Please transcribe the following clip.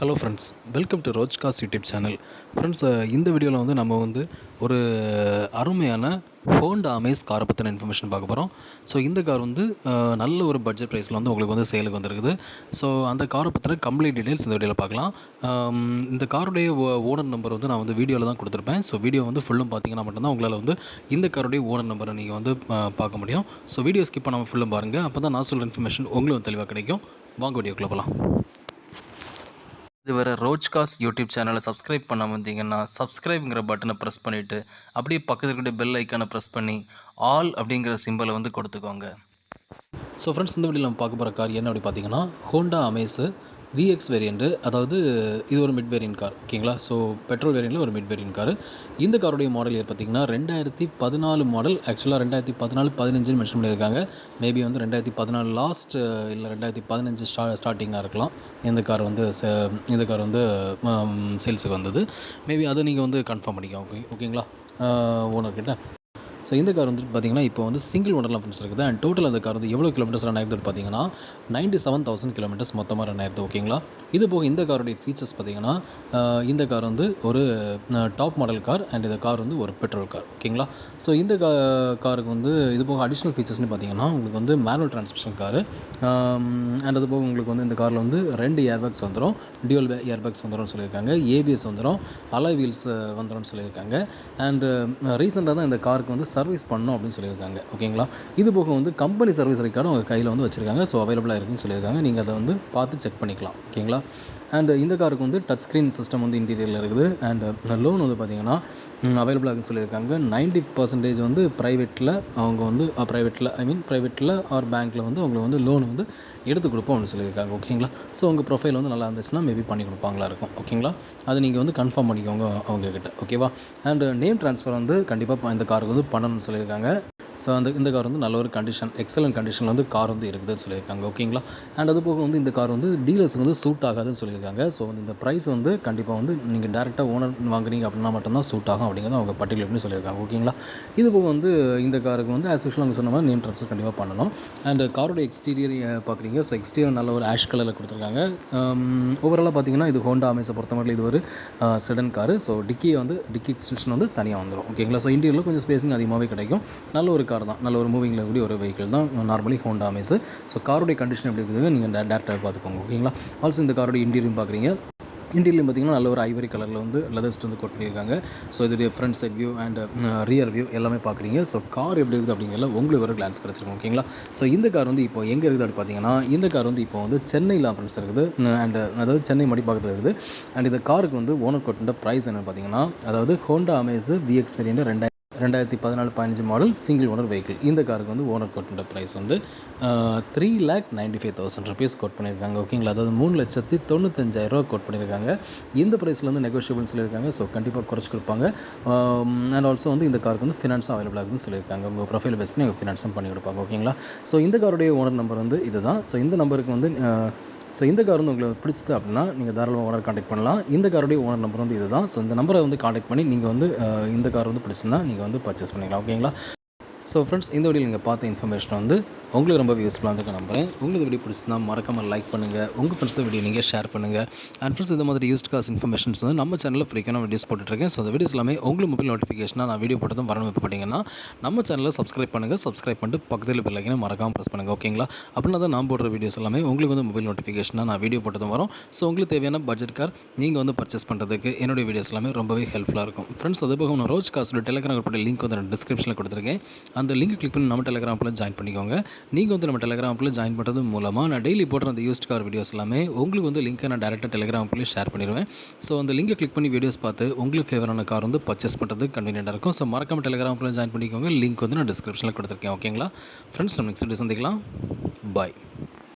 Hello friends, welcome to ரோஜ்காஸ் YouTube channel. Friends, இந்த வீடியோவில் வந்து நம்ம வந்து ஒரு அருமையான ஹோண்டா அமேஸ் காரை பற்றின இன்ஃபர்மேஷன் பார்க்க போகிறோம். ஸோ இந்த கார் வந்து நல்ல ஒரு பட்ஜெட் ப்ரைஸில் வந்து உங்களுக்கு வந்து சேலுக்கு வந்திருக்குது. ஸோ அந்த காரை பற்றின கம்ப்ளீட் டீடைல்ஸ் இந்த வீடியோவில் பார்க்கலாம். இந்த காருடைய ஓனர் நம்பர் வந்து நான் வந்து வீடியோவில் தான் கொடுத்துருப்பேன். ஸோ வீடியோ வந்து ஃபுல்லும் பார்த்தீங்கன்னா மட்டும்தான் உங்களால் வந்து இந்த காருடைய ஓனர் நம்பரை நீங்கள் வந்து பார்க்க முடியும். ஸோ வீடியோ ஸ்கிப் பண்ணாமல் ஃபுல்லும் பாருங்கள். அப்போ தான் நான் சொல்கிற இன்ஃபர்மேஷன் உங்களுக்கு தெளிவாக கிடைக்கும். வாங்க வீடியோக்குள்ளே போகலாம். இதுவரை ரோஜ்காஸ் யூடியூப் சேனலை சப்ஸ்கிரைப் பண்ணாமல் இருந்தீங்கன்னா சப்ஸ்கிரைப்ங்கிற பட்டனை ப்ரெஸ் பண்ணிவிட்டு அப்படியே பக்கத்தில் இருக்கிற பெல் ஐக்கானை ப்ரெஸ் பண்ணி ஆல் அப்படிங்கிற சிம்பிளை வந்து கொடுத்துக்கோங்க. ஸோ ஃப்ரெண்ட்ஸ், இந்த வீடியோவில் நம்ம பார்க்க போகிற கார் என்ன அப்படி பார்த்தீங்கன்னா ஹோண்டா அமேஸு விஎக்ஸ் வேரியண்ட்டு. அதாவது இது ஒரு மிட் வேரியன்ட் கார், ஓகேங்களா. ஸோ பெட்ரோல் வேரியண்ட்டில் ஒரு மிட் வேரியன்ட் கார். இந்த காருடைய மாடல் இயர் பார்த்தீங்கன்னா 2014 மாடல். ஆக்சுவலாக 2014-15 மென்ஷன் பண்ணியிருக்காங்க. மேபி வந்து 2014 லாஸ்ட் இல்லை 2015 ஸ்டார்டிங்காக இருக்கலாம். இந்த கார் வந்து சேல்ஸுக்கு வந்தது. மேபி அதை நீங்கள் வந்து கன்ஃபார்ம் பண்ணிக்கோங்க, ஓகேங்களா, ஓனர்கிட்ட. ஸோ இந்த கார் வந்து பார்த்தீங்கன்னா இப்போ வந்து சிங்கிள் ஓனர்லாம் ஃப்ரெண்ட்ஸ் இருக்குது. அண்ட் டோட்டல் அந்த கார் வந்து எவ்வளோ கிலோமீட்டர்ஸ் ரன் ஆயிருது பார்த்தீங்கன்னா 97,000 கிலோமீட்டர்ஸ் மொத்தமாக ரன் ஆயிருது, ஓகேங்களா. இது போக இந்த காருடைய ஃபீச்சர்ஸ் பார்த்தீங்கன்னா இந்த கார் வந்து ஒரு டாப் மாடல் கார் அண்ட் இந்த கார் வந்து ஒரு பெட்ரோல் கார், ஓகேங்களா. ஸோ இந்த காருக்கு வந்து இது போக அடிஷ்னல் ஃபீச்சர்ஸ்னு பார்த்தீங்கன்னா உங்களுக்கு வந்து மேனுவல் டிரான்ஸ்மிஷன் காரு. அண்ட் அது போக உங்களுக்கு வந்து இந்த காரில் வந்து 2 ஏர்பேக்ஸ் வந்துடும், டியூவல் ஏர்பேக்ஸ் வந்துடும் சொல்லியிருக்காங்க. ஏபிஎஸ் வந்துடும், அலாய் வீல்ஸ் வந்துடும் சொல்லியிருக்காங்க. அண்டு ரீசெண்டாக தான் இந்த காருக்கு வந்து சர்வீஸ் பண்ணணும் அப்படின்னு சொல்லியிருக்காங்க, ஓகேங்களா. இது போக வந்து கம்பெனி சர்வீஸ் ரெக்கார்டும் அவங்க கையில் வந்து வச்சுருக்காங்க. ஸோ அவைலபிளாக இருக்குன்னு சொல்லியிருக்காங்க. நீங்கள் அதை வந்து பார்த்து செக் பண்ணிக்கலாம், ஓகேங்களா. அண்ட் இந்த காருக்கு வந்து டச் ஸ்க்ரீன் சிஸ்டம் வந்து இன்டீரியரில் இருக்குது. அண்ட் லோன் வந்து பார்த்தீங்கன்னா அவைலபிளாக இருக்குன்னு சொல்லியிருக்காங்க. 90% வந்து ப்ரைவேட்டில் அவங்க வந்து ப்ரைவேட்டில் ஆர் பேங்க்கில் வந்து அவங்களுக்கு வந்து லோன் வந்து எடுத்து கொடுப்போம் அப்படின்னு சொல்லியிருக்காங்க, ஓகேங்களா. ஸோ உங்கள் ப்ரொஃபைல் வந்து நல்லா இருந்துச்சுன்னா மேபி பண்ணி கொடுப்பாங்களா இருக்கும், ஓகேங்களா. அதை நீங்கள் வந்து கன்ஃபார்ம் பண்ணிக்கோங்க அவங்கக்கிட்ட, ஓகேவா. அண்ட் நேம் ட்ரான்ஸ்ஃபர் வந்து கண்டிப்பாக இந்த காருக்கு வந்து பண்ணணும்னு சொல்லியிருக்காங்க. ஸோ இந்த கார் வந்து நல்ல ஒரு கண்டிஷன், எக்ஸலண்ட் கண்டிஷனில் வந்து கார் வந்து இருக்குதுன்னு சொல்லியிருக்காங்க, ஓகேங்களா. அண்ட் அது போக வந்து இந்த கார் வந்து டீலர்ஸுக்கு வந்து சூட் ஆகாதுன்னு சொல்லியிருக்காங்க. ஸோ இந்த ப்ரைஸ் வந்து கண்டிப்பாக வந்து நீங்கள் டேரெக்டாக ஓனர் வாங்குறீங்க அப்படின்னா மட்டும்தான் சூட் ஆகும் அப்படிங்கிறத அவங்க பட்டியல் எப்படி சொல்லியிருக்காங்க, ஓகேங்களா. இது போக வந்து இந்த காருக்கு வந்து ஆஸ் யூஷுவல் அவங்க சொன்ன மாதிரி நேம் ட்ரான்ஸ்ஃபர் கண்டிப்பாக பண்ணணும். அண்ட் காரோட எக்ஸ்டீரியர் பார்க்குறீங்க. ஸோ எக்ஸ்டீரியர் நல்ல ஒரு ஆஷ் கலரில் கொடுத்துருக்காங்க. ஓவராலாக பார்த்தீங்கன்னா இது ஹோண்டா அமேஸை பொறுத்த மட்டும் இது ஒரு செடன் காரு. ஸோ டிக்கி எக்ஸ்டென்ஷன் வந்து தனியாக வந்துடும், ஓகேங்களா. ஸோ இன்டீரியரில் கொஞ்சம் ஸ்பேஸிங் அதிகமாகவே கிடைக்கும். நல்ல ஒரு கார் தான், நல்ல ஒரு மூவிங்கில் கூடிய ஒரு வெஹிக்கிள் தான் நார்மலி ஹோண்டா அமேஸ். ஸோ காரோடைய கண்டிஷன் எப்படி இருக்குது நீங்கள் டேரெக்டாக பார்த்துக்கோங்க, ஓகேங்களா. ஆல்சோ இந்த காரோட இன்டீரியர் பார்க்குறீங்க. இன்டீரியர் பார்த்தீங்கன்னா நல்ல ஒரு ஐவரி கலரில் வந்து லெதர்ஸ்ட் வந்து கோட் பண்ணியிருக்காங்க. ஸோ இதோடைய front side view and rear view எல்லாமே பார்க்குறீங்க. ஸோ கார் எப்படி இருக்குது அப்படிங்கிறத உங்களுக்கு ஒரு கிளான்ஸ் கிடச்சிருக்கும், ஓகேங்களா. ஸோ இந்த கார் வந்து இப்போ எங்கே இருக்குது அப்படி பார்த்தீங்கன்னா இந்த கார் வந்து இப்போ வந்து சென்னையில் ஃப்ரெண்ட்ஸ் இருக்குது. அண்ட் அதாவது சென்னை மடிப்பாக்கத்தில் இருக்குது. அண்ட் இந்த காருக்கு வந்து ஓனர் கோட் ப்ரைஸ் என்னென்னு பார்த்தீங்கன்னா அதாவது Honda Amaze VX variant 2014-15 model single owner vehicle. இந்த காருக்கு வந்து ஓனர் கோட் ப்ரைஸ் வந்து 3,95,000 ருபீஸ் கோட் பண்ணியிருக்காங்க, ஓகேங்களா. அதாவது 3,95,000 கோட் பண்ணியிருக்காங்க. இந்த ப்ரைஸில் வந்து நெகோஷியபிள்னு சொல்லியிருக்காங்க. ஸோ கண்டிப்பாக குறைச்சி கொடுப்பாங்க. அண்ட் ஆல்சோ வந்து இந்த காருக்கு வந்து ஃபினான்ஸும் அவைலபிளாக இருக்குதுன்னு சொல்லியிருக்காங்க. உங்கள் ப்ரொஃபைல் பேஸ் பண்ணி ஃபினான்ஸும் பண்ணி கொடுப்பாங்க, ஓகேங்களா. ஸோ இந்த காருடைய ஓனர் நம்பர் வந்து இதுதான். ஸோ இந்த நம்பருக்கு வந்து இந்த கார் வந்து உங்களுக்கு பிடிச்சது அப்படின்னா நீங்கள் தாராளமாக ஓனர் கான்டாக்ட் பண்ணலாம். இந்த காருடைய ஓனர் நம்பர் வந்து இதுதான். ஸோ இந்த நம்பரை வந்து கான்டாக்ட் பண்ணி நீங்கள் வந்து இந்த கார் வந்து பிடிச்சிருந்தா நீங்கள் வந்து பர்ச்சேஸ் பண்ணிக்கலாம், ஓகேங்களா. ஸோ ஃப்ரெண்ட்ஸ், இந்த வீடியோவில் நீங்கள் பார்த்த இன்ஃபர்மேஷன் வந்து உங்களுக்கு ரொம்ப யூஸ்ஃபுல்லாக இருந்திருக்க நம்புறேன். உங்களுக்கு வீடியோ பிடிச்சிருந்தா மறக்காமல் லைக் பண்ணுங்கள், உங்கள் ஃப்ரெண்ட்ஸை வீடியோ நீங்கள் ஷேர் பண்ணுங்கள். அண்ட் ஃப்ரெண்ட்ஸ், இந்த மாதிரி யூஸ்ட் காஸ் இன்ஃபர்மேஷன்ஸ் வந்து நம்ம சேனலில் ஃப்ரீக்கான வீடியோஸ் போட்டுட்ருக்கேன். ஸோ அந்த வீடியோஸ் எல்லாமே உங்களுக்கு மொபைல் நோட்டிஃபிகேஷனாக நான் வீடியோ போட்டதும் வரணும் விருப்பப்பட்டீங்கன்னா நம்ம சேனலில் சப்ஸ்கிரைப் பண்ணுங்கள். சப்ஸ்கிரைப் பண்ணிட்டு பக்கத்தில் பெல் ஐக்கானை மறக்காமல் ப்ரெஸ் பண்ணுங்கள், ஓகேங்களா. அப்படின்னா தான் நான் போடுற வீடியோஸ் எல்லாமே உங்களுக்கு வந்து மொபைல் நோட்டிஃபிகேஷனாக நான் வீடியோ போட்டதும் வரும். ஸோ உங்களுக்கு தேவையான பட்ஜெட் கார் நீங்கள் வந்து பர்ச்சேஸ் பண்ணுறதுக்கு என்னுடைய வீடியோஸ் எல்லாமே ரொம்பவே ஹெல்ப்ஃபுல்லாக இருக்கும். ஃப்ரெண்ட்ஸ், அது போக நான் ரோஜ் காஸோட டெலிகிராம் குரூப்போட லிங்க் வந்து நான் டிஸ்கிரிப்ஷனில் கொடுத்துருக்கேன். அந்த லிங்க் கிளிக் பண்ணி நம்ம டெலிகிராமில் ஜாயின் பண்ணிக்கோங்க. நீங்கள் வந்து நம்ம டெலிகிராமில் ஜாயின் பண்ணுறது மூலமாக நான் டெய்லி போடுற அந்த யூஸ்ட் கார் வீடியோஸ் எல்லாமே உங்களுக்கு வந்து லிங்க்கை நான் டேரெக்டாக டெலிகிராமில் ஷேர் பண்ணிடுவேன். ஸோ அந்த லிங்கை கிளிக் பண்ணி வீடியோஸ் பார்த்து உங்களுக்கு ஃபேவரான கார் வந்து பர்ச்சேஸ் பண்ணுறது கன்வீனியன்ட்டாக இருக்கும். ஸோ மறக்காமல் டெலிகிராமில் ஜாயின் பண்ணிக்கோங்க. லிங்க் வந்து நான் டிஸ்கிரிப்ஷனில் கொடுத்துருக்கேன், ஓகேங்களா. ஃப்ரெண்ட்ஸ், நம்ம நெக்ஸ்ட் வீடியோ சந்திக்கலாம். பாய்.